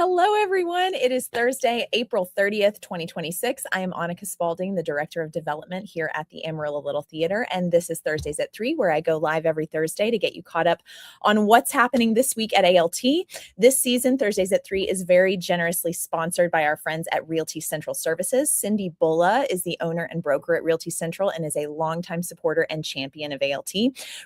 Hello, everyone. It is Thursday, April 30th, 2026. I am Annika Spalding, the Director of Development here at the Amarillo Little Theater, and this is Thursdays at 3, where I go live every Thursday to get you caught up on what's happening this week at ALT. This season, Thursdays at 3 is very generously sponsored by our friends at Realty Central Services. Cindy Bulla is the owner and broker at Realty Central and is a longtime supporter and champion of ALT.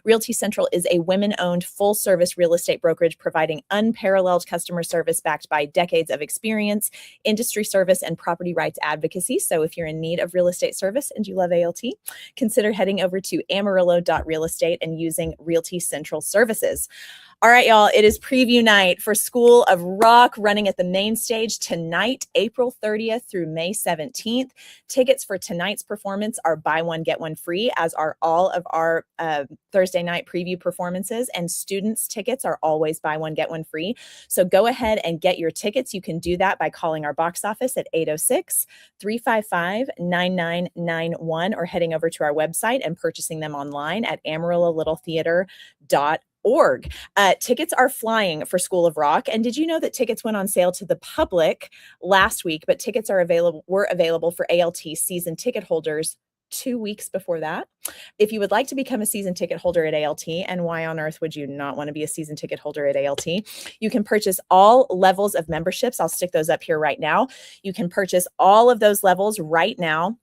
Realty Central is a women-owned, full-service real estate brokerage providing unparalleled customer service backed by decades of experience, industry service, and property rights advocacy. So if you're in need of real estate service and you love ALT, consider heading over to amarillo.realestate and using Realty Central Services. All right, y'all, it is preview night for School of Rock running at the main stage tonight, April 30th through May 17th. Tickets for tonight's performance are buy one, get one free, as are all of our Thursday night preview performances, and students' tickets are always buy one, get one free. So go ahead and get your tickets. You can do that by calling our box office at 806-355-9991 or heading over to our website and purchasing them online at AmarilloLittleTheater.org. Tickets are flying for School of Rock. And did you know that tickets went on sale to the public last week, but tickets were available for ALT season ticket holders 2 weeks before that? If you would like to become a season ticket holder at ALT, and why on earth would you not want to be a season ticket holder at ALT? You can purchase all levels of memberships. I'll stick those up here right now. You can purchase all of those levels right now.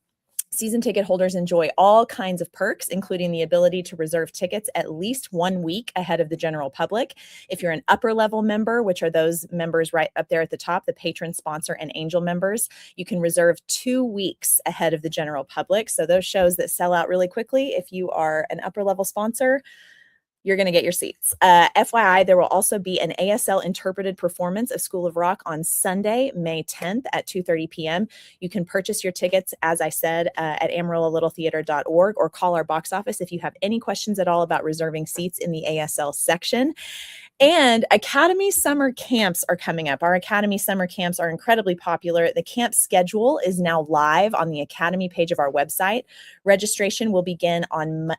Season ticket holders enjoy all kinds of perks, including the ability to reserve tickets at least 1 week ahead of the general public. If you're an upper level member, which are those members right up there at the top, the patron, sponsor, and angel members, you can reserve 2 weeks ahead of the general public. So those shows that sell out really quickly, if you are an upper level sponsor, you're going to get your seats. FYI, there will also be an ASL interpreted performance of School of Rock on Sunday, May 10th at 2:30 p.m. You can purchase your tickets, as I said, at AmarilloLittleTheater.org or call our box office if you have any questions at all about reserving seats in the ASL section. And Academy Summer Camps are coming up. Our Academy Summer Camps are incredibly popular. The camp schedule is now live on the Academy page of our website. Registration will begin on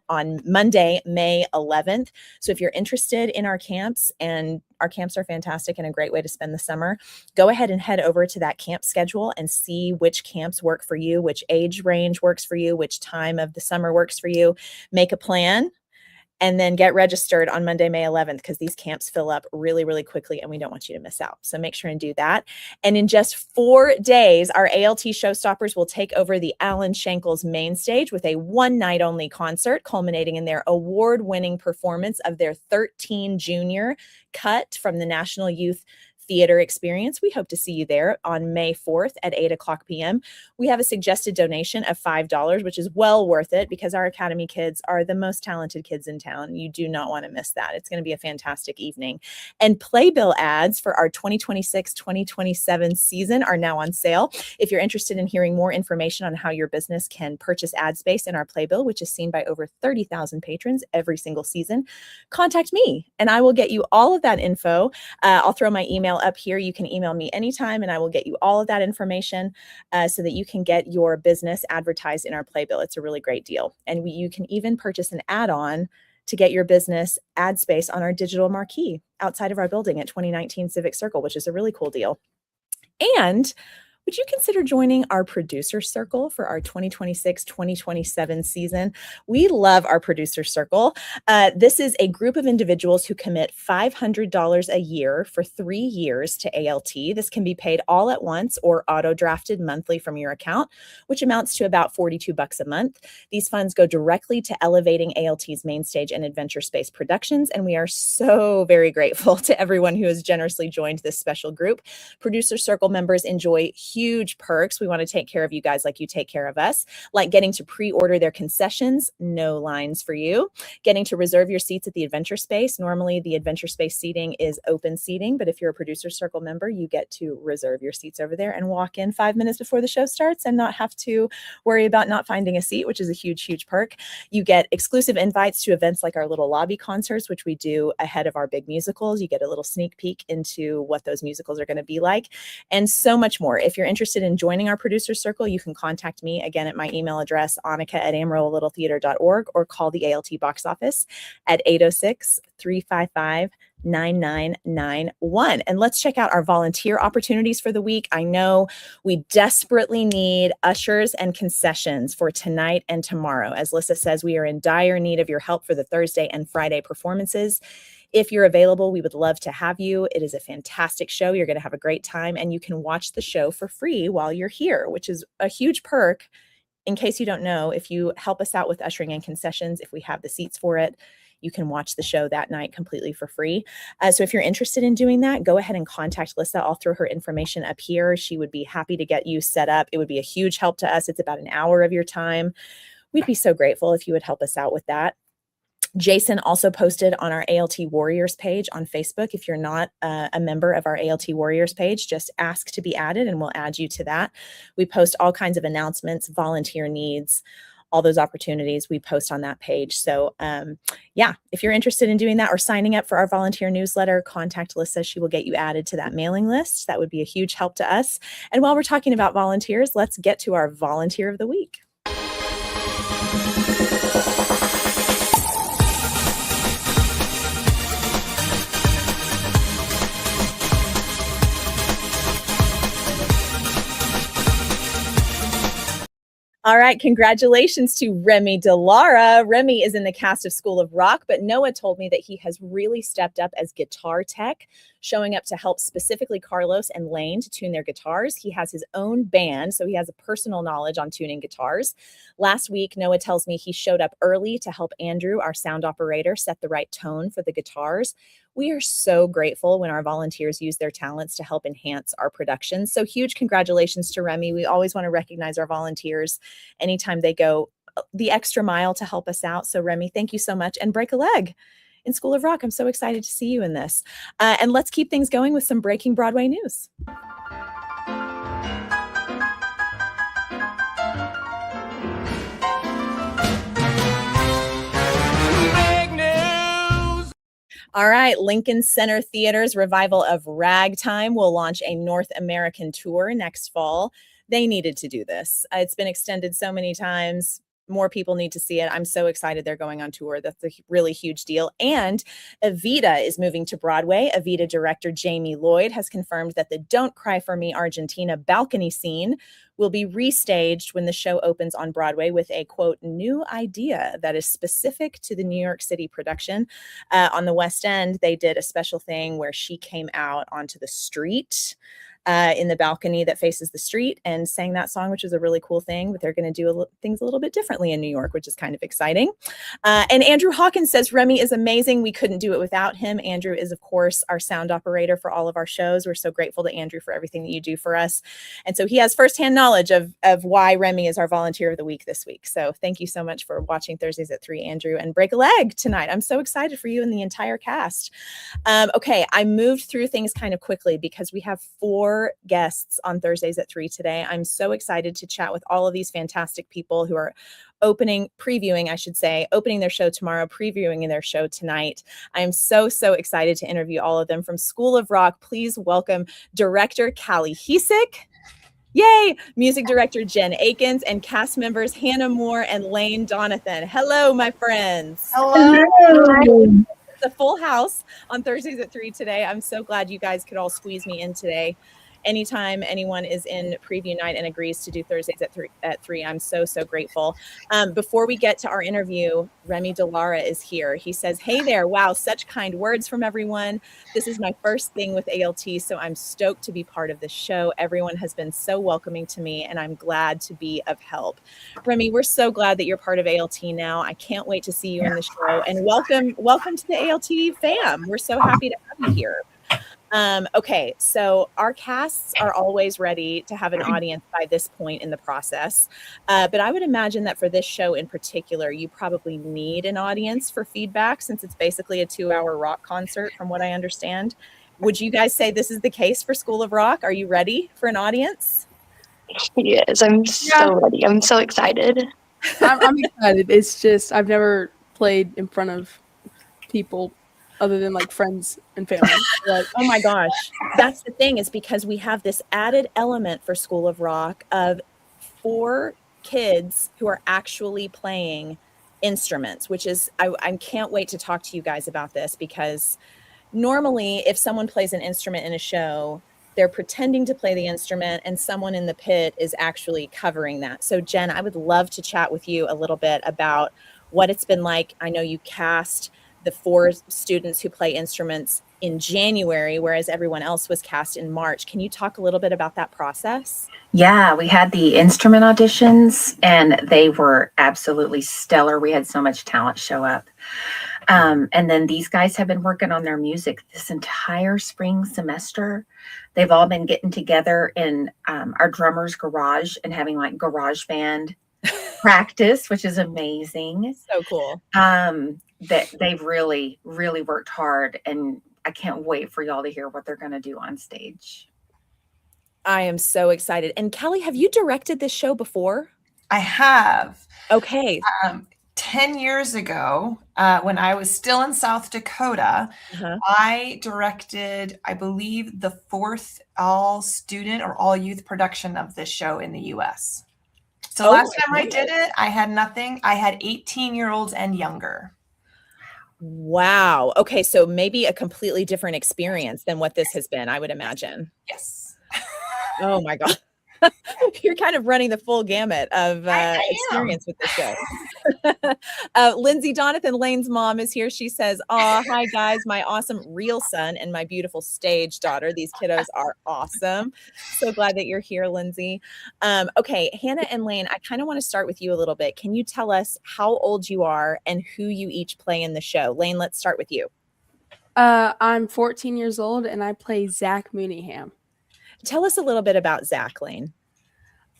Monday, May 11th. So if you're interested in our camps, and our camps are fantastic and a great way to spend the summer, go ahead and head over to that camp schedule and see which camps work for you, which age range works for you, which time of the summer works for you. Make a plan and then get registered on Monday, May 11th, because these camps fill up really, really quickly and we don't want you to miss out. So make sure and do that. And in just 4 days, our ALT Showstoppers will take over the Alan Shankles main stage with a one-night only concert, culminating in their award-winning performance of their 13 Junior cut from the National Youth Theater Experience. We hope to see you there on May 4th at 8:00 p.m. We have a suggested donation of $5, which is well worth it because our Academy kids are the most talented kids in town. You do not want to miss that. It's going to be a fantastic evening. And playbill ads for our 2026-2027 season are now on sale. If you're interested in hearing more information on how your business can purchase ad space in our playbill, which is seen by over 30,000 patrons every single season, contact me and I will get you all of that info. I'll throw my email up here. You can email me anytime and I will get you all of that information so that you can get your business advertised in our playbill. It's a really great deal. And you can even purchase an add-on to get your business ad space on our digital marquee outside of our building at 2019 Civic Circle, which is a really cool deal. And would you consider joining our producer circle for our 2026-2027 season? We love our producer circle. This is a group of individuals who commit $500 a year for 3 years to ALT. This can be paid all at once or auto-drafted monthly from your account, which amounts to about $42 a month. These funds go directly to elevating ALT's main stage and Adventure Space productions, and we are so very grateful to everyone who has generously joined this special group. Producer circle members enjoy huge perks. We want to take care of you guys like you take care of us, like getting to pre-order their concessions, no lines for you, getting to reserve your seats at the Adventure Space. Normally the Adventure Space seating is open seating, but if you're a Producer Circle member, you get to reserve your seats over there and walk in 5 minutes before the show starts and not have to worry about not finding a seat, which is a huge, huge perk. You get exclusive invites to events like our little lobby concerts, which we do ahead of our big musicals. You get a little sneak peek into what those musicals are going to be like, and so much more. If you're you're interested in joining our producer circle, you can contact me again at my email address, Annika@AmarilloLittleTheater.org, or call the ALT box office at 806-355-9991. And let's check out our volunteer opportunities for the week. I know we desperately need ushers and concessions for tonight and tomorrow. As Lissa says, we are in dire need of your help for the Thursday and Friday performances. If you're available, we would love to have you. It is a fantastic show. You're going to have a great time, and you can watch the show for free while you're here, which is a huge perk. In case you don't know, if you help us out with ushering and concessions, if we have the seats for it, you can watch the show that night completely for free. So if you're interested in doing that, go ahead and contact Lissa. I'll throw her information up here. She would be happy to get you set up. It would be a huge help to us. It's about an hour of your time. We'd be so grateful if you would help us out with that. Jason also posted on our ALT Warriors page on Facebook. If you're not a member of our ALT Warriors page, just ask to be added and we'll add you to that. We post all kinds of announcements, volunteer needs, all those opportunities we post on that page. So yeah, if you're interested in doing that or signing up for our volunteer newsletter, contact Lissa. She will get you added to that mailing list. That would be a huge help to us. And while we're talking about volunteers, let's get to our volunteer of the week. All right, congratulations to Remy Delara. Remy is in the cast of School of Rock, but Noah told me that he has really stepped up as guitar tech, showing up to help specifically Carlos and Lane to tune their guitars. He has his own band, so he has a personal knowledge on tuning guitars. Last week, Noah tells me he showed up early to help Andrew, our sound operator, set the right tone for the guitars. We are so grateful when our volunteers use their talents to help enhance our production. So huge congratulations to Remy. We always want to recognize our volunteers anytime they go the extra mile to help us out. So Remy, thank you so much, and break a leg in School of Rock. I'm so excited to see you in this. And let's keep things going with some breaking Broadway news. All right, Lincoln Center Theater's revival of Ragtime will launch a North American tour next fall. They needed to do this. It's been extended so many times. More people need to see it. I'm so excited they're going on tour. That's a really huge deal. And Evita is moving to Broadway. Evita director Jamie Lloyd has confirmed that the Don't Cry for Me Argentina balcony scene will be restaged when the show opens on Broadway with a, quote, new idea that is specific to the New York City production. On the West End, they did a special thing where she came out onto the street in the balcony that faces the street and sang that song, which is a really cool thing. But they're going to do things a little bit differently in New York, which is kind of exciting. And Andrew Hawkins says Remy is amazing. We couldn't do it without him. Andrew is, of course, our sound operator for all of our shows. We're so grateful to Andrew for everything that you do for us. And so he has firsthand knowledge of why Remy is our volunteer of the week this week. So thank you so much for watching Thursdays at 3, Andrew, and break a leg tonight. I'm so excited for you and the entire cast. Okay, I moved through things kind of quickly because we have 4 guests on Thursdays at 3 today. I'm so excited to chat with all of these fantastic people who are opening their show tomorrow, previewing their show tonight. I'm so excited to interview all of them. From School of Rock, please welcome director Callie Hesick. Yay! Music director Jen Akins and cast members Hannah Moore and Lane Donathan. Hello, my friends. Hello. It's a full house on Thursdays at 3 today. I'm so glad you guys could all squeeze me in today. Anytime anyone is in preview night and agrees to do Thursdays at 3, I'm so grateful. Before we get to our interview, Remy Delara is here. He says, hey there, wow, such kind words from everyone. This is my first thing with ALT, so I'm stoked to be part of this show. Everyone has been so welcoming to me, and I'm glad to be of help. Remy, we're so glad that you're part of ALT now. I can't wait to see you in the show, and welcome to the ALT fam. We're so happy to have you here. Okay, so our casts are always ready to have an audience by this point in the process. But I would imagine that for this show in particular, you probably need an audience for feedback since it's basically a 2-hour rock concert from what I understand. Would you guys say this is the case for School of Rock? Are you ready for an audience? Yes, I'm so ready. I'm so excited. I'm excited. It's just I've never played in front of people other than like friends and family. Like, Oh my gosh. That's the thing, is because we have this added element for School of Rock of 4 kids who are actually playing instruments, which is, I can't wait to talk to you guys about this, because normally if someone plays an instrument in a show, they're pretending to play the instrument and someone in the pit is actually covering that. So Jen, I would love to chat with you a little bit about what it's been like. I know you cast the 4 students who play instruments in January, whereas everyone else was cast in March. Can you talk a little bit about that process? Yeah, we had the instrument auditions and they were absolutely stellar. We had so much talent show up. And then these guys have been working on their music this entire spring semester. They've all been getting together in our drummer's garage and having like garage band practice, which is amazing. So cool. That they've really, really worked hard, and I can't wait for y'all to hear what they're going to do on stage. I am so excited. And Kelly, have you directed this show before? I have. Okay. 10 years ago, when I was still in South Dakota, Uh-huh. I directed, I believe, the 4th all student or all youth production of this show in the US. So last time I did it, I had nothing. I had 18-year-olds and younger. Wow. Okay. So maybe a completely different experience than what this has been, I would imagine. Yes. Oh my God. You're kind of running the full gamut of experience with the show. Lindsay Donathan, Lane's mom, is here. She says, "Oh, hi guys, my awesome real son and my beautiful stage daughter. These kiddos are awesome." So glad that you're here, Lindsay. Okay, Hannah and Lane, I kind of want to start with you a little bit. Can you tell us how old you are and who you each play in the show? Lane, let's start with you. I'm 14 years old and I play Zach Mooneyham. Tell us a little bit about Zach, Lane.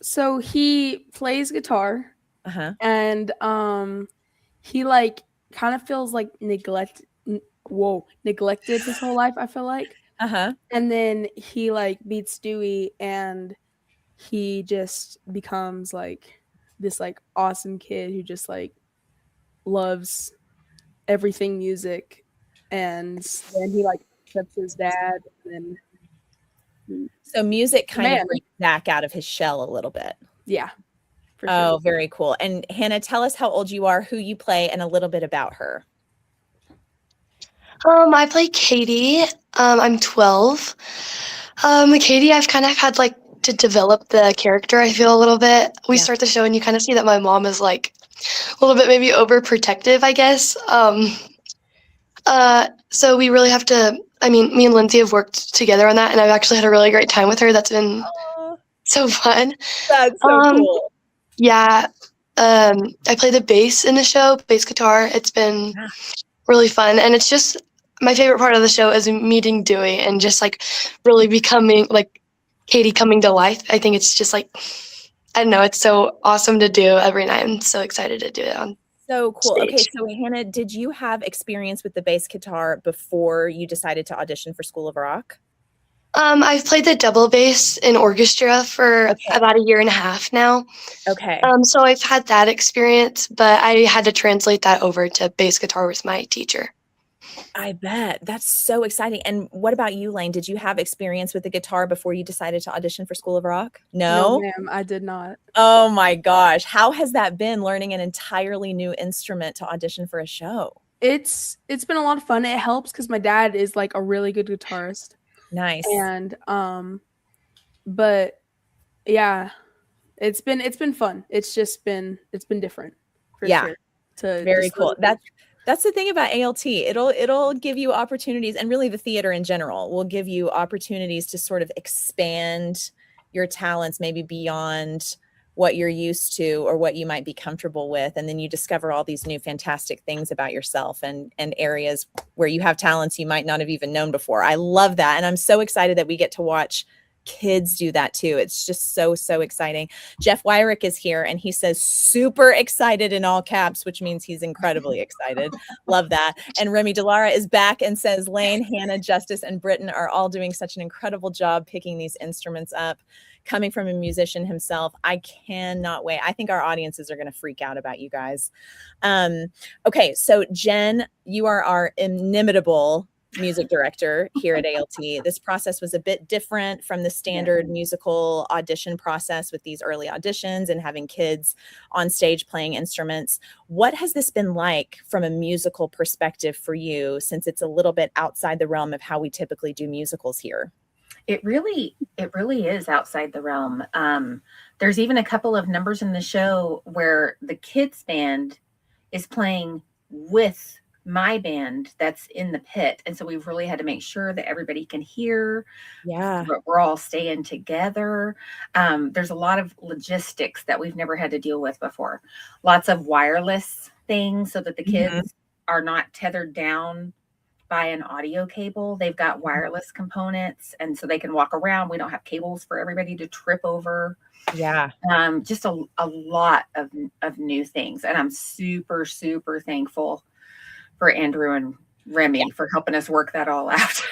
So he plays guitar. Uh-huh. And he like kind of feels like neglected his whole life, I feel like. Uh-huh. And then he like meets Dewey and he just becomes like this like awesome kid who just like loves everything music. And then he like accepts his dad, and then so music kind of brings Zach out of his shell a little bit. Yeah. For sure. Oh, very cool. And Hannah, tell us how old you are, who you play, and a little bit about her. I play Katie. I'm 12. Katie, I've kind of had like to develop the character, I feel, a little bit. We start the show and you kind of see that my mom is like a little bit maybe overprotective, I guess. So we really have to, I mean, me and Lindsay have worked together on that, and I've actually had a really great time with her. That's been so fun. That's so cool. Yeah. I play the bass in the show, bass guitar. It's been really fun. And it's just my favorite part of the show is meeting Dewey and just like really becoming like Katie coming to life. I think it's just like, I don't know, it's so awesome to do every night. I'm so excited to do it on So cool. stage. Okay, so Hannah, did you have experience with the bass guitar before you decided to audition for School of Rock? I've played the double bass in orchestra for about 1.5 years now. Okay. So I've had that experience, but I had to translate that over to bass guitar with my teacher. I bet. That's so exciting. And what about you, Lane? Did you have experience with the guitar before you decided to audition for School of Rock? No? No, ma'am, I did not. Oh my gosh. How has that been, learning an entirely new instrument to audition for a show? It's been a lot of fun. It helps because my dad is like a really good guitarist. Nice. And but yeah, it's been fun. It's been different. For sure, very cool. That's the thing about ALT. It'll give you opportunities, and really the theater in general will give you opportunities to sort of expand your talents maybe beyond what you're used to or what you might be comfortable with. And then you discover all these new fantastic things about yourself and areas where you have talents you might not have even known before. I love that. And I'm so excited that we get to watch kids do that too. It's just so, so exciting. Jeff Wyrick is here and he says super excited in all caps, which means he's incredibly excited. Love that. And Remy Delara is back and says Lane, Hannah, Justice, and Britton are all doing such an incredible job picking these instruments up. Coming from a musician himself, I cannot wait. I think our audiences are going to freak out about you guys. Okay, so Jen, you are our inimitable music director here at ALT. This process was a bit different from the standard musical audition process with these early auditions and having kids on stage playing instruments. What has this been like from a musical perspective for you, since it's a little bit outside the realm of how we typically do musicals here? It really is outside the realm. There's even a couple of numbers in the show where the kids band is playing with my band that's in the pit. And so we've really had to make sure that everybody can hear. Yeah. We're all staying together. There's a lot of logistics that we've never had to deal with before. Lots of wireless things so that the kids are not tethered down by an audio cable. They've got wireless components, and so they can walk around. We don't have cables for everybody to trip over. Yeah. Just a lot of new things. And I'm super, super thankful for Andrew and Remy for helping us work that all out.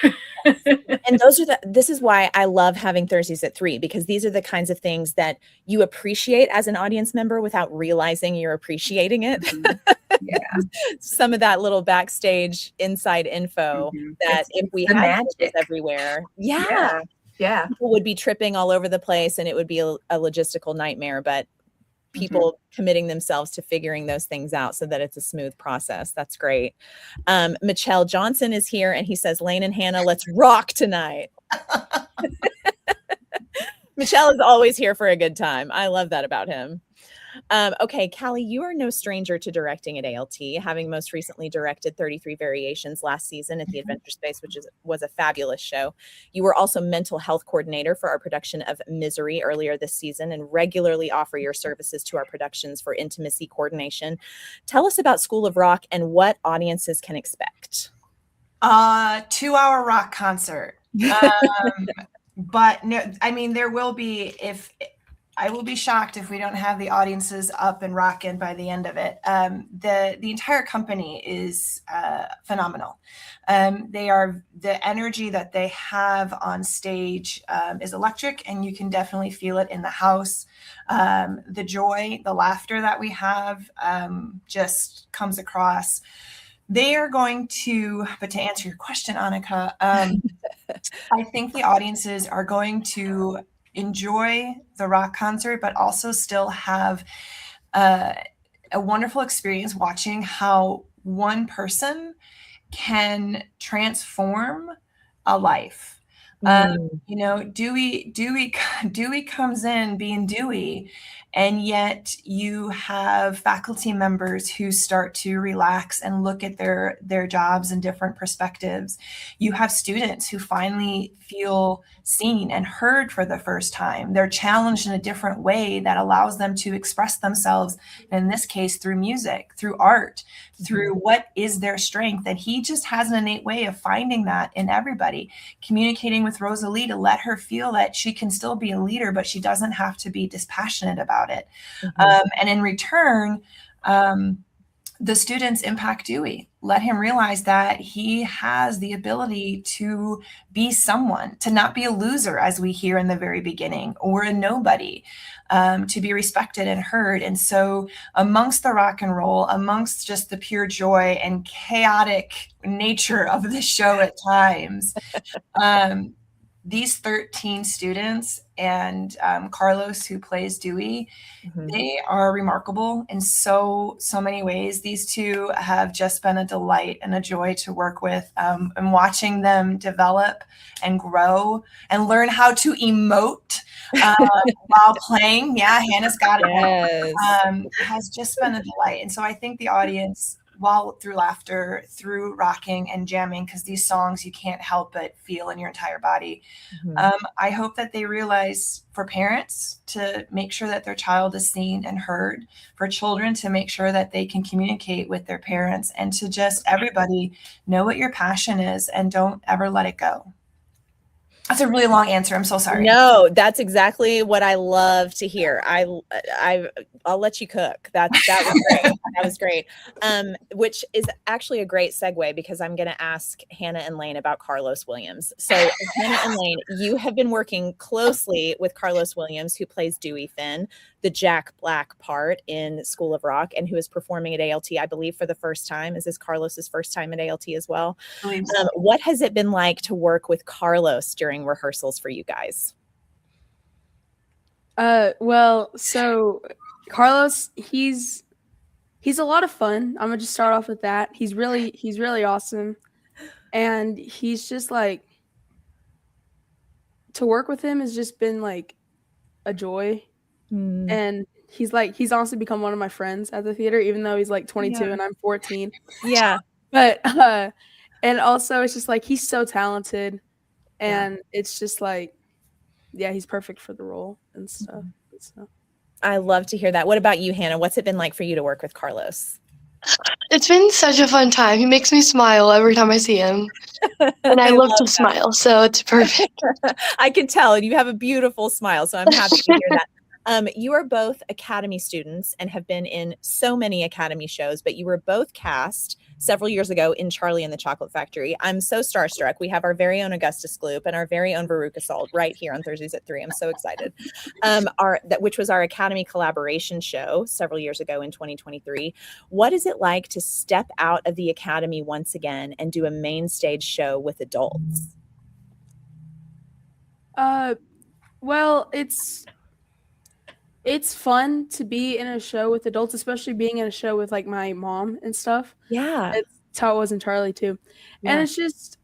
And this is why I love having Thursdays at 3, because these are the kinds of things that you appreciate as an audience member without realizing you're appreciating it. Yeah. Some of that little backstage inside info that if we had magic everywhere, yeah, people would be tripping all over the place and it would be a logistical nightmare, but people committing themselves to figuring those things out so that it's a smooth process. That's great. Michelle Johnson is here and he says, Lane and Hannah, let's rock tonight. Michelle is always here for a good time. I love that about him. Okay, Callie, you are no stranger to directing at ALT, having most recently directed 33 Variations last season at the Adventure Space, which was a fabulous show. You were also mental health coordinator for our production of Misery earlier this season and regularly offer your services to our productions for intimacy coordination. Tell us about School of Rock and what audiences can expect. 2-hour rock concert. But no, I mean, there will be, I will be shocked if we don't have the audiences up and rocking by the end of it. The entire company is phenomenal. The energy that they have on stage is electric, and you can definitely feel it in the house. The joy, the laughter that we have just comes across. They are going to, but to answer your question, Annika, I think the audiences are going to enjoy the rock concert, but also still have a wonderful experience watching how one person can transform a life. You know, Dewey comes in being Dewey, and yet you have faculty members who start to relax and look at their jobs in different perspectives. You have students who finally feel seen and heard for the first time. They're challenged in a different way that allows them to express themselves, in this case, through music, through art, through what is their strength. And he just has an innate way of finding that in everybody, communicating with Rosalie to let her feel that she can still be a leader, but she doesn't have to be dispassionate about it. And in return, the students impact Dewey. Let him realize that he has the ability to be someone, to not be a loser, as we hear in the very beginning, or a nobody, to be respected and heard. And so amongst the rock and roll, amongst just the pure joy and chaotic nature of the show at times, these 13 students and Carlos, who plays Dewey, they are remarkable in so many ways. These two have just been a delight and a joy to work with, and watching them develop and grow and learn how to emote while playing. Yeah, Hannah's got it. Yes. Has just been a delight. And so I think the audience, while through laughter, through rocking and jamming, because these songs you can't help but feel in your entire body. I hope that they realize, for parents to make sure that their child is seen and heard, for children to make sure that they can communicate with their parents, and to just everybody know what your passion is and don't ever let it go. That's a really long answer. I'm so sorry. No, that's exactly what I love to hear. I'll let you cook. That was great. That was great. Which is actually a great segue because I'm going to ask Hannah and Lane about Carlos Williams. So Hannah and Lane, you have been working closely with Carlos Williams, who plays Dewey Finn, the Jack Black part in School of Rock, and who is performing at ALT, I believe, for the first time. Is this Carlos's first time at ALT as well? I believe so. What has it been like to work with Carlos during rehearsals for you guys? Well, so Carlos, he's a lot of fun. I'm gonna just start off with that. He's really awesome, and he's just like, to work with him has just been like a joy. And he's honestly become one of my friends at the theater, even though he's like 22 and I'm 14. Yeah. But and also it's just like he's so talented, and it's just like, yeah, he's perfect for the role and stuff. So. I love to hear that. What about you, Hannah? What's it been like for you to work with Carlos? It's been such a fun time. He makes me smile every time I see him. And I love to smile, so it's perfect. I can tell, and you have a beautiful smile, so I'm happy to hear that. You are both Academy students and have been in so many Academy shows, but you were both cast several years ago in Charlie and the Chocolate Factory. I'm so starstruck. We have our very own Augustus Gloop and our very own Veruca Salt right here on Thursdays at 3. I'm so excited. Which was our Academy collaboration show several years ago in 2023. What is it like to step out of the Academy once again and do a main stage show with adults? Well, it's fun to be in a show with adults, especially being in a show with like my mom and stuff. Yeah. That's how it was in Charlie too. Yeah. And it's just,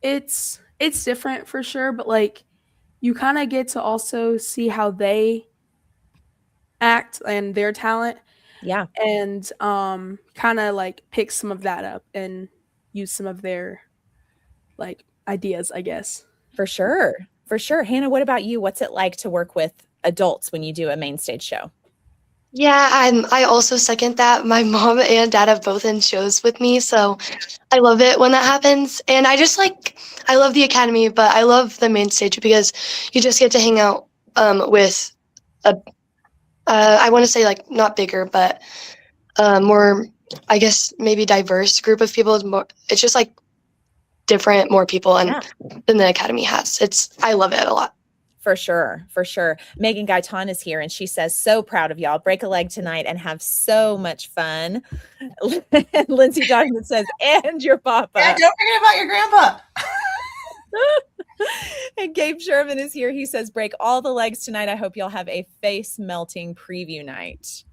it's different for sure, but like you kind of get to also see how they act and their talent. Yeah. And kind of like pick some of that up and use some of their like ideas, I guess. For sure. For sure. Hannah, what about you? What's it like to work with adults when you do a main stage show? Yeah, I also second that. My mom and dad have both in shows with me, so I love it when that happens. And I love the Academy, but I love the main stage because you just get to hang out with I want to say like not bigger, but more, I guess maybe diverse group of people. It's just like different, more people than the Academy has. I love it a lot. For sure. For sure. Megan Gaitan is here and she says, so proud of y'all. Break a leg tonight and have so much fun. Lindsay Johnson says, and your papa. Yeah, don't forget about your grandpa. And Gabe Sherman is here. He says, break all the legs tonight. I hope y'all have a face melting preview night.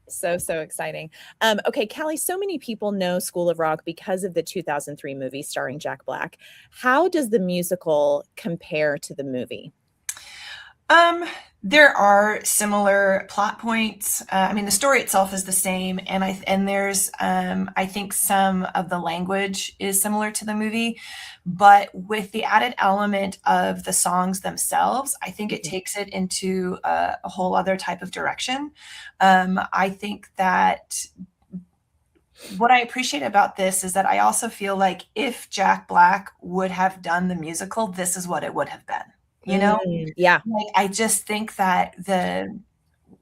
So exciting. Okay, Callie, so many people know School of Rock because of the 2003 movie starring Jack Black. How does the musical compare to the movie? There are similar plot points. I mean, the story itself is the same, and there's I think some of the language is similar to the movie, but with the added element of the songs themselves, I think it takes it into a whole other type of direction. I think that what I appreciate about this is that I also feel like if Jack Black would have done the musical, this is what it would have been. You know, yeah. Like, I just think that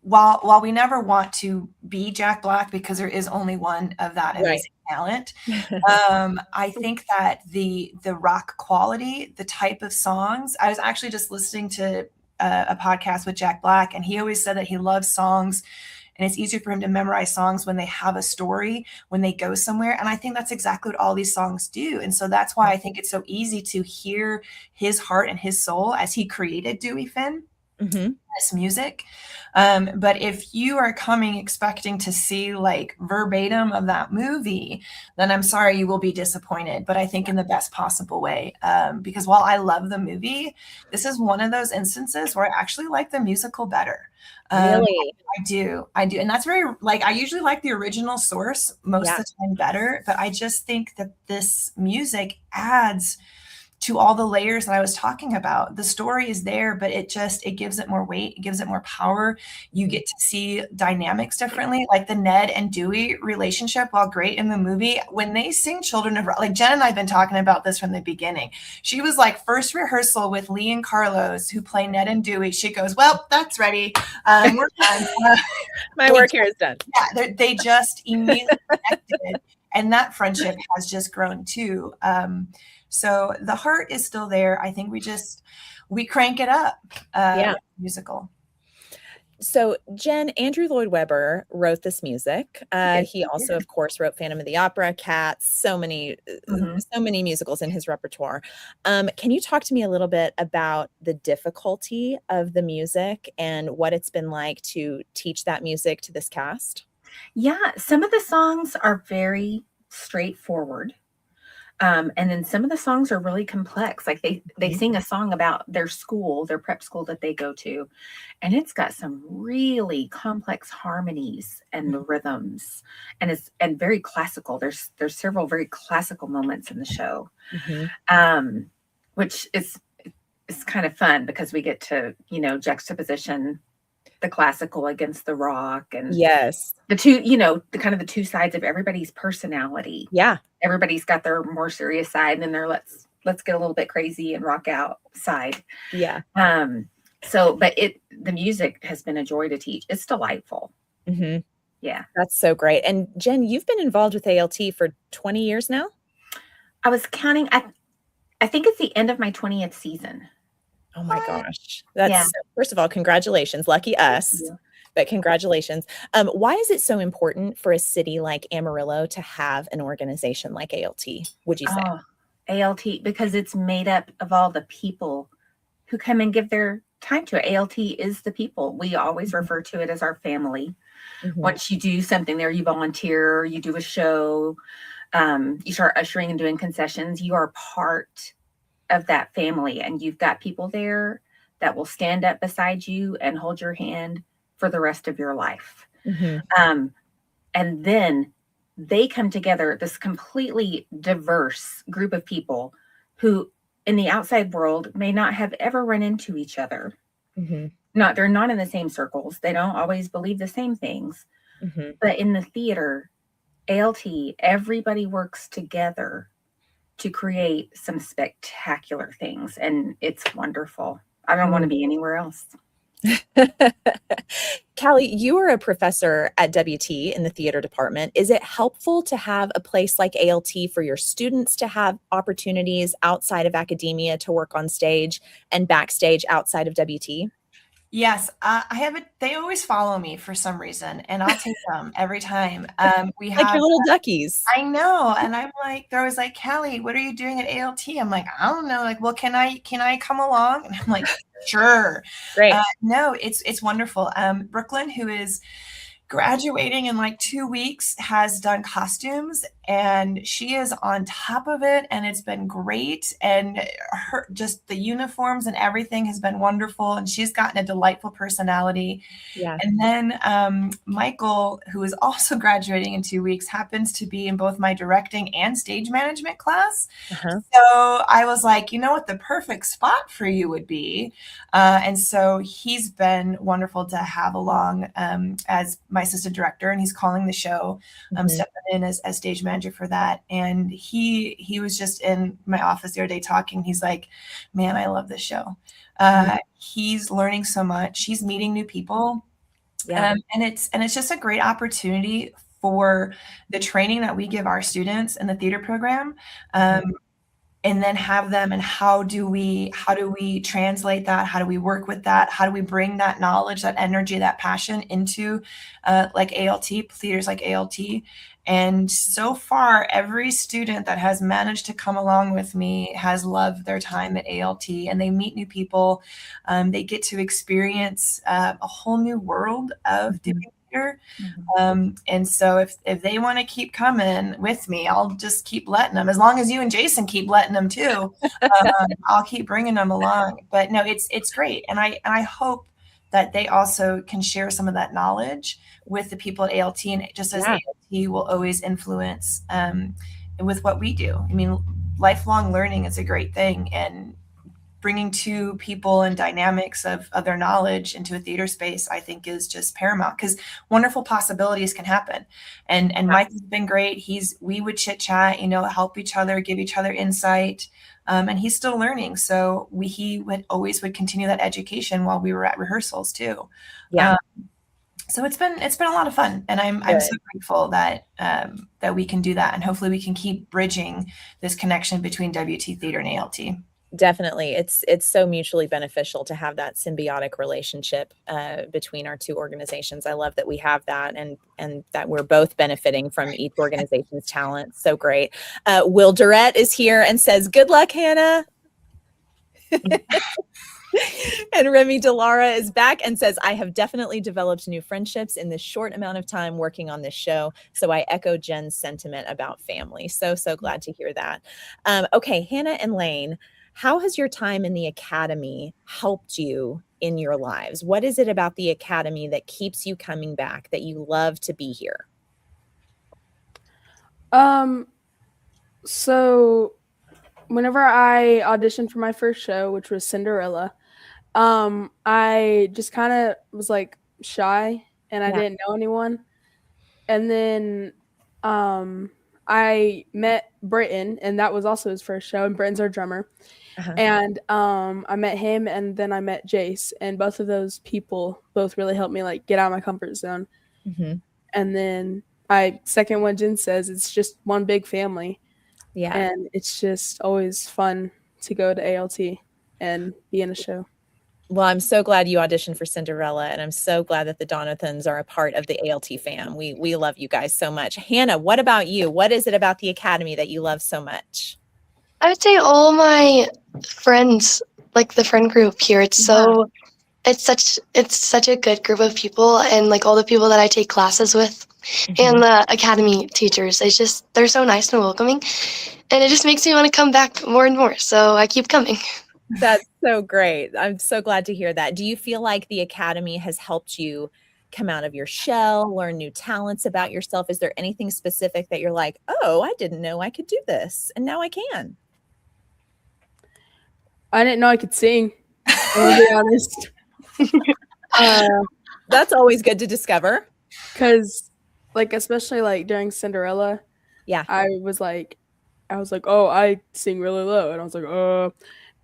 while we never want to be Jack Black because there is only one of that amazing talent, I think that the rock quality, the type of songs. I was actually just listening to a podcast with Jack Black, and he always said that he loves songs. And it's easier for him to memorize songs when they have a story, when they go somewhere. And I think that's exactly what all these songs do. And so that's why I think it's so easy to hear his heart and his soul as he created Dewey Finn, this music. But if you are coming expecting to see like verbatim of that movie, then I'm sorry, you will be disappointed. But I think in the best possible way. Because while I love the movie, this is one of those instances where I actually like the musical better. Really? I do. And that's very, like, I usually like the original source most of the time better, but I just think that this music adds to all the layers that I was talking about. The story is there, but it gives it more weight. It gives it more power. You get to see dynamics differently, like the Ned and Dewey relationship. While great in the movie, when they sing Children of Rock, like Jen and I have been talking about this from the beginning. She was like, first rehearsal with Lee and Carlos, who play Ned and Dewey. She goes, well, that's ready. We're done. My work here is done. Yeah, they just immediately connected, and that friendship has just grown too. So the heart is still there. I think we crank it up. Musical. So Jen, Andrew Lloyd Webber wrote this music. He also, of course, wrote Phantom of the Opera, Cats, so many musicals in his repertoire. Can you talk to me a little bit about the difficulty of the music and what it's been like to teach that music to this cast? Yeah, some of the songs are very straightforward. And then some of the songs are really complex. Like they sing a song about their school, their prep school that they go to, and it's got some really complex harmonies and rhythms, and very classical. There's several very classical moments in the show, which is kind of fun because we get to juxtaposition the classical against the rock, and the two, the two sides of everybody's personality. Yeah. Everybody's got their more serious side, and then their let's get a little bit crazy and rock out side. Yeah. But the music has been a joy to teach. It's delightful. Mm-hmm. Yeah. That's so great. And Jen, you've been involved with ALT for 20 years now? I was counting. I think it's the end of my 20th season. Oh my gosh. That's first of all, congratulations. Lucky us. But congratulations. Why is it so important for a city like Amarillo to have an organization like ALT, would you say? ALT, because it's made up of all the people who come and give their time to it. ALT is the people. We always refer to it as our family. Mm-hmm. Once you do something there, you volunteer, you do a show, you start ushering and doing concessions, you are part of that family, and you've got people there that will stand up beside you and hold your hand for the rest of your life. Mm-hmm. And then they come together, this completely diverse group of people who in the outside world may not have ever run into each other. Mm-hmm. They're not in the same circles. They don't always believe the same things. Mm-hmm. But in the theater, ALT, everybody works together to create some spectacular things. And it's wonderful. I don't want to be anywhere else. Callie, you are a professor at WT in the theater department. Is it helpful to have a place like ALT for your students to have opportunities outside of academia to work on stage and backstage outside of WT? Yes, I have it. They always follow me for some reason, and I'll take them every time. We have like your little duckies. I know, and I'm like, they're always like, Callie, what are you doing at ALT? I'm like, I don't know. Like, well, can I come along? And I'm like, sure. Great. No, it's wonderful. Brooklyn, who is graduating in like 2 weeks, has done costumes, and she is on top of it, and it's been great. And just the uniforms and everything has been wonderful, and she's gotten a delightful personality. Yeah. And then Michael, who is also graduating in 2 weeks, happens to be in both my directing and stage management class. Uh-huh. So I was like, you know what the perfect spot for you would be. And so he's been wonderful to have along as my assistant director, and he's calling the show, stepping in as stage manager for that. And he was just in my office the other day talking. He's like, man, I love this show. He's learning so much. He's meeting new people. Yeah. And it's just a great opportunity for the training that we give our students in the theater program. And then have them, and how do we translate that? How do we work with that? How do we bring that knowledge, that energy, that passion into like ALT, theaters like ALT? And so far, every student that has managed to come along with me has loved their time at ALT, and they meet new people. They get to experience a whole new world of doing theater. And so if they want to keep coming with me, I'll just keep letting them. As long as you and Jason keep letting them too, I'll keep bringing them along. But no, it's great, and I hope that they also can share some of that knowledge with the people at ALT, and just as ALT will always influence with what we do. I mean, lifelong learning is a great thing, and bringing two people and dynamics of their knowledge into a theater space, I think, is just paramount, because wonderful possibilities can happen. And Mike has been great. We would chit chat, help each other, give each other insight. And he's still learning. So he would always continue that education while we were at rehearsals too. Yeah. So it's been a lot of fun, and I'm so grateful that we can do that, and hopefully we can keep bridging this connection between WT Theater and ALT. Definitely. It's so mutually beneficial to have that symbiotic relationship between our two organizations. I love that we have that, and that we're both benefiting from each organization's talent. So great. Will Durrett is here and says, good luck, Hannah. And Remy Delara is back and says, I have definitely developed new friendships in this short amount of time working on this show. So I echo Jen's sentiment about family. So glad to hear that. Okay, Hannah and Lane, how has your time in the Academy helped you in your lives? What is it about the Academy that keeps you coming back, that you love to be here? So whenever I auditioned for my first show, which was Cinderella, I just kind of was like shy, and I didn't know anyone. And then I met Britton, and that was also his first show, and Britton's our drummer. And I met him, and then I met Jace, and both of those people both really helped me like get out of my comfort zone. And then second what Jen says, it's just one big family. Yeah. And it's just always fun to go to ALT and be in a show. Well, I'm so glad you auditioned for Cinderella, and I'm so glad that the Donathans are a part of the ALT fam. We love you guys so much. Hannah, what about you? What is it about the Academy that you love so much? I would say all my friends, like the friend group here, it's such a good group of people, and like all the people that I take classes with and the Academy teachers, they're so nice and welcoming, and it just makes me want to come back more and more. So I keep coming. That's so great. I'm so glad to hear that. Do you feel like the Academy has helped you come out of your shell, learn new talents about yourself? Is there anything specific that you're like, oh, I didn't know I could do this, and now I can? I didn't know I could sing, I'll be honest. That's always good to discover. Because, like, especially like during Cinderella, I was like, oh, I sing really low, and I was like,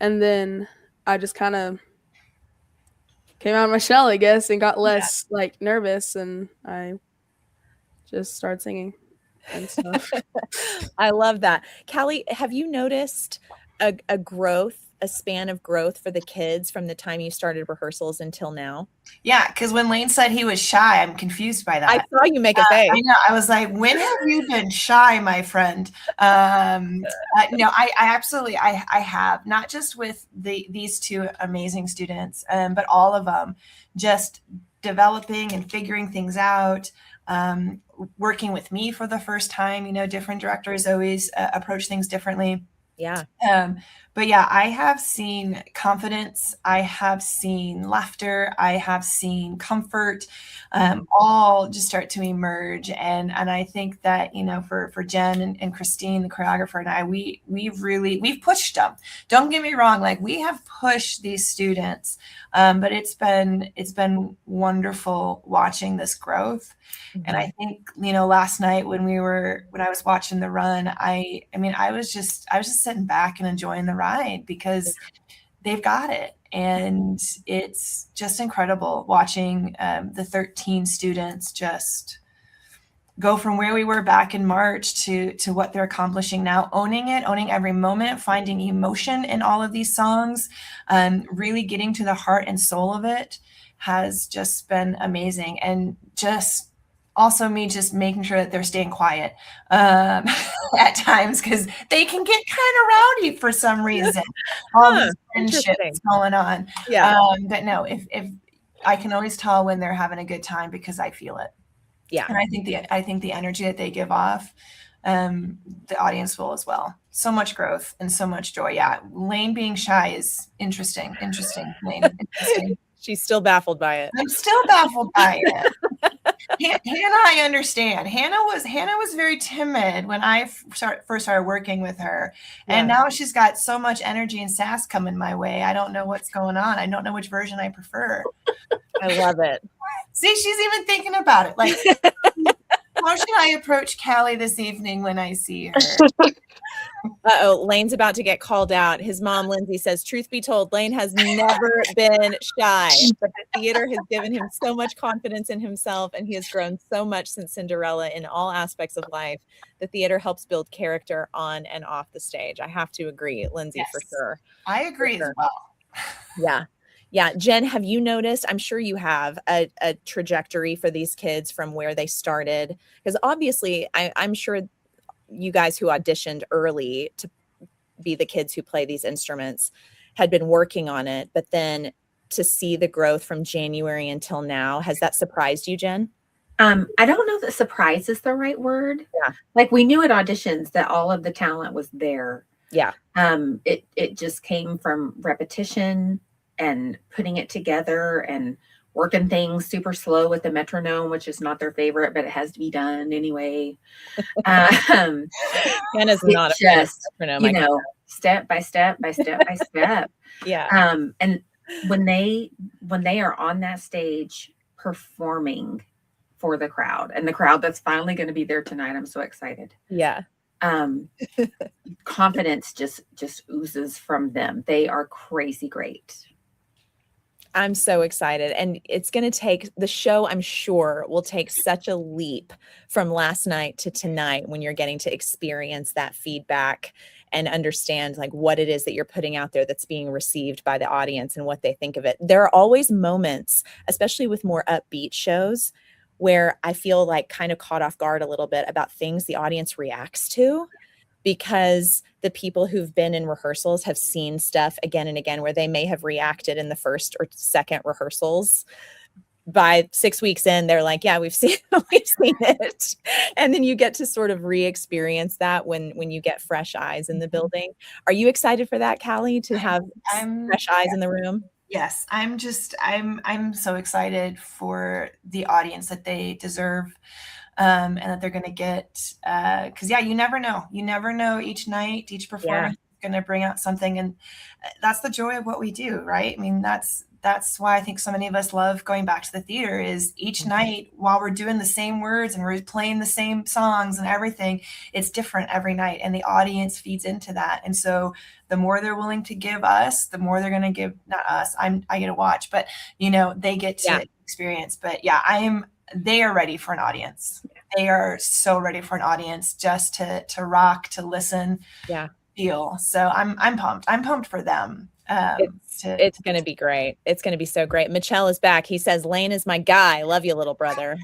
and then I just kind of came out of my shell, I guess, and got less like nervous, and I just started singing and stuff. I love that. Callie, have you noticed a growth, a span of growth for the kids from the time you started rehearsals until now? Yeah, because when Lane said he was shy, I'm confused by that. I saw you make a face. I know. I was like, when have you been shy, my friend? No, I absolutely, I have, not just with these two amazing students, but all of them, just developing and figuring things out, working with me for the first time. Different directors always approach things differently. Yeah. But yeah, I have seen confidence. I have seen laughter. I have seen comfort, all just start to emerge. And I think that, for Jen and Christine, the choreographer, and I, we've pushed them. Don't get me wrong. Like, we have pushed these students, but it's been wonderful watching this growth. And I think, last night when I was watching the run, I was just sitting back and enjoying the ride, because they've got it. And it's just incredible watching the 13 students just go from where we were back in March to what they're accomplishing now, owning every moment, finding emotion in all of these songs, really getting to the heart and soul of it has just been amazing. And just also me just making sure that they're staying quiet at times, because they can get kind of rowdy for some reason. All these friendships going on. Yeah. But no, if I can always tell when they're having a good time, because I feel it. Yeah. And I think the energy that they give off, the audience will as well. So much growth and so much joy. Yeah. Lane being shy is interesting. Lane. Interesting. She's still baffled by it. I'm still baffled by it. Hannah, I understand. Hannah was very timid when I first started working with her, and now she's got so much energy and sass coming my way. I don't know what's going on. I don't know which version I prefer. I love it. See, she's even thinking about it. Like, how should I approach Callie this evening when I see her? Uh-oh, Lane's about to get called out. His mom, Lindsay, says, truth be told, Lane has never been shy, but the theater has given him so much confidence in himself, and he has grown so much since Cinderella in all aspects of life. The theater helps build character on and off the stage. I have to agree, Lindsay, for sure. I agree as well. Yeah. Yeah. Jen, have you noticed, I'm sure you have, a trajectory for these kids from where they started? Because obviously, I'm sure you guys who auditioned early to be the kids who play these instruments had been working on it, but then to see the growth from January until now, has that surprised you, Jen? I don't know that surprise is the right word. Yeah. Like, we knew at auditions that all of the talent was there. Yeah. It just came from repetition and putting it together and working things super slow with the metronome, which is not their favorite, but it has to be done anyway. Hannah's not just, metronome, step by step by step by step. Yeah. And when they are on that stage performing for the crowd, and the crowd that's finally going to be there tonight, I'm so excited. Yeah. Confidence just oozes from them. They are crazy great. I'm so excited. And it's going to take, the show, I'm sure, will take such a leap from last night to tonight when you're getting to experience that feedback and understand like what it is that you're putting out there that's being received by the audience and what they think of it. There are always moments, especially with more upbeat shows, where I feel like kind of caught off guard a little bit about things the audience reacts to, because the people who've been in rehearsals have seen stuff again and again where they may have reacted in the first or second rehearsals. By 6 weeks in, they're like, yeah, we've seen it. And then you get to sort of re-experience that when you get fresh eyes in the building. Are you excited for that, Callie, to have fresh eyes in the room? Yes, I'm so excited for the audience that they deserve. And that they're going to get, because you never know each night, each performance is going to bring out something. And that's the joy of what we do, right? I mean, that's why I think so many of us love going back to the theater, is each night while we're doing the same words and we're playing the same songs and everything, it's different every night, and the audience feeds into that. And so the more they're willing to give us, the more they're going to give, not us, I get to watch, but they get to experience. But they are ready for an audience. They are so ready for an audience, just to rock, to listen, feel. So I'm pumped. I'm pumped for them. It's going to be great. It's going to be so great. Michelle is back. He says, Lane is my guy. Love you, little brother.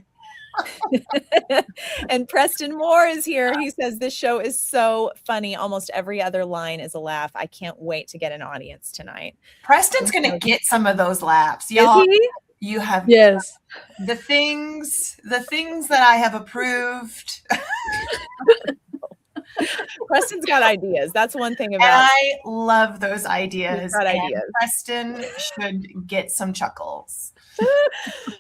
And Preston Moore is here. He says, this show is so funny. Almost every other line is a laugh. I can't wait to get an audience tonight. Preston's going to get some of those laughs. Y'all. You have the things that I have approved. Preston's got ideas. That's one thing about. And I love those ideas. Ideas. Preston should get some chuckles.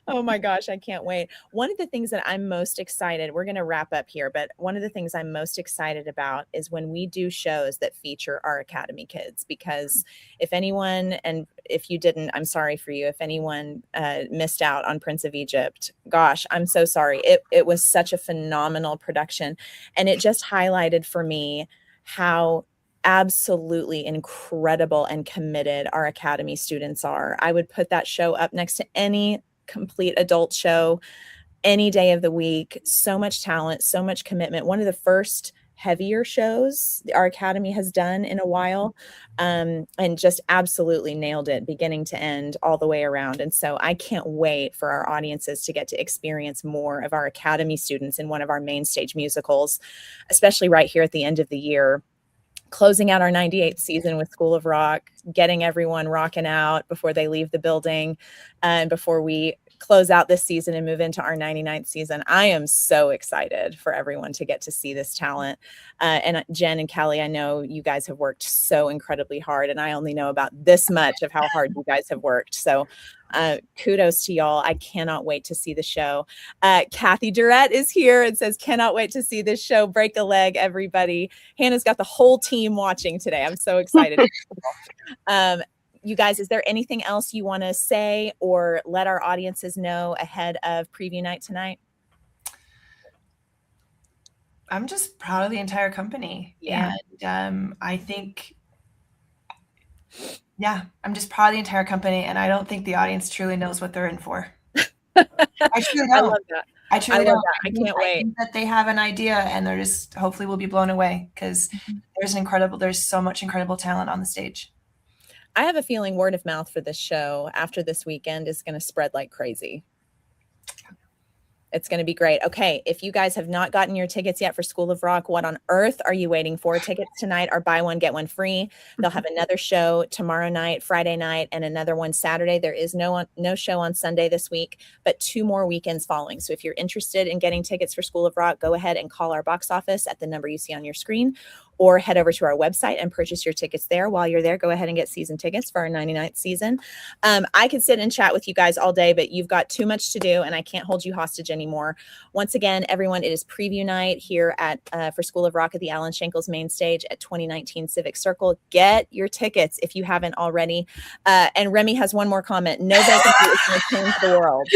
Oh my gosh, I can't wait. One of the things that I'm most excited, we're going to wrap up here, but one of the things I'm most excited about is when we do shows that feature our Academy kids, because if anyone, and if you didn't, I'm sorry for you, if anyone missed out on Prince of Egypt, gosh, I'm so sorry. It was such a phenomenal production, and it just highlighted for me how absolutely incredible and committed our Academy students are. I would put that show up next to any complete adult show any day of the week. So much talent, so much commitment. One of the first heavier shows our Academy has done in a while, and just absolutely nailed it beginning to end all the way around. And so I can't wait for our audiences to get to experience more of our Academy students in one of our main stage musicals, especially right here at the end of the year, closing out our 98th season with School of Rock, getting everyone rocking out before they leave the building, and before we close out this season and move into our 99th season. I am so excited for everyone to get to see this talent. And Jen and Kelly, I know you guys have worked so incredibly hard, and I only know about this much of how hard you guys have worked. So kudos to y'all. I cannot wait to see the show. Kathy Durrett is here and says, cannot wait to see this show. Break a leg, everybody. Hannah's got the whole team watching today. I'm so excited. You guys, is there anything else you want to say or let our audiences know ahead of preview night tonight? I'm just proud of the entire company. Yeah. And I think, yeah, I'm just proud of the entire company. And I don't think the audience truly knows what they're in for. I truly don't. I love that. I truly love don't. that. I can't wait. think that they have an idea and they're just, hopefully will be blown away because there's so much incredible talent on the stage. I have a feeling word of mouth for this show after this weekend is going to spread like crazy. It's going to be great. Okay, if you guys have not gotten your tickets yet for School of Rock, what on earth are you waiting for? Tickets tonight are buy one, get one free. They'll have another show tomorrow night, Friday night, and another one Saturday. There is no show on Sunday this week, but 2 more weekends following. So if you're interested in getting tickets for School of Rock, go ahead and call our box office at the number you see on your screen, or head over to our website and purchase your tickets there. While you're there, go ahead and get season tickets for our 99th season. I could sit and chat with you guys all day, but you've got too much to do and I can't hold you hostage anymore. Once again, everyone, it is preview night here at for School of Rock at the Alan Shankles main stage at 2019 Civic Circle. Get your tickets if you haven't already. And Remy has one more comment. No vacancy is going to change the world.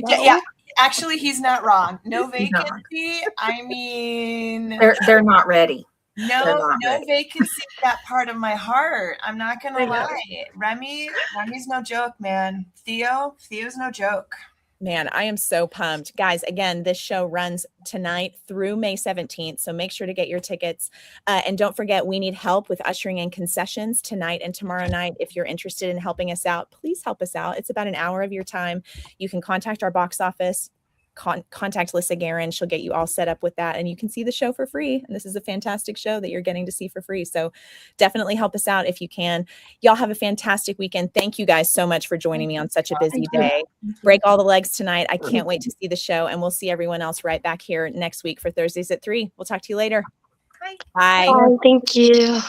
Yeah. Actually, he's not wrong. No vacancy. I mean, They're not ready. no vacancy. That part of my heart. I'm not gonna lie. Remy's no joke, man. Theo's no joke. Man, I am so pumped. Guys, again, this show runs tonight through May 17th, so make sure to get your tickets. And don't forget, we need help with ushering in concessions tonight and tomorrow night. If you're interested in helping us out, please help us out. It's about an hour of your time. You can contact our box office. Contact Lissa Guerin. She'll get you all set up with that, and you can see the show for free. And this is a fantastic show that you're getting to see for free. So definitely help us out if you can. Y'all have a fantastic weekend. Thank you guys so much for joining me on such a busy day. Break all the legs tonight. I can't wait to see the show, and we'll see everyone else right back here next week for Thursdays at 3. We'll talk to you later. Bye. Thank you.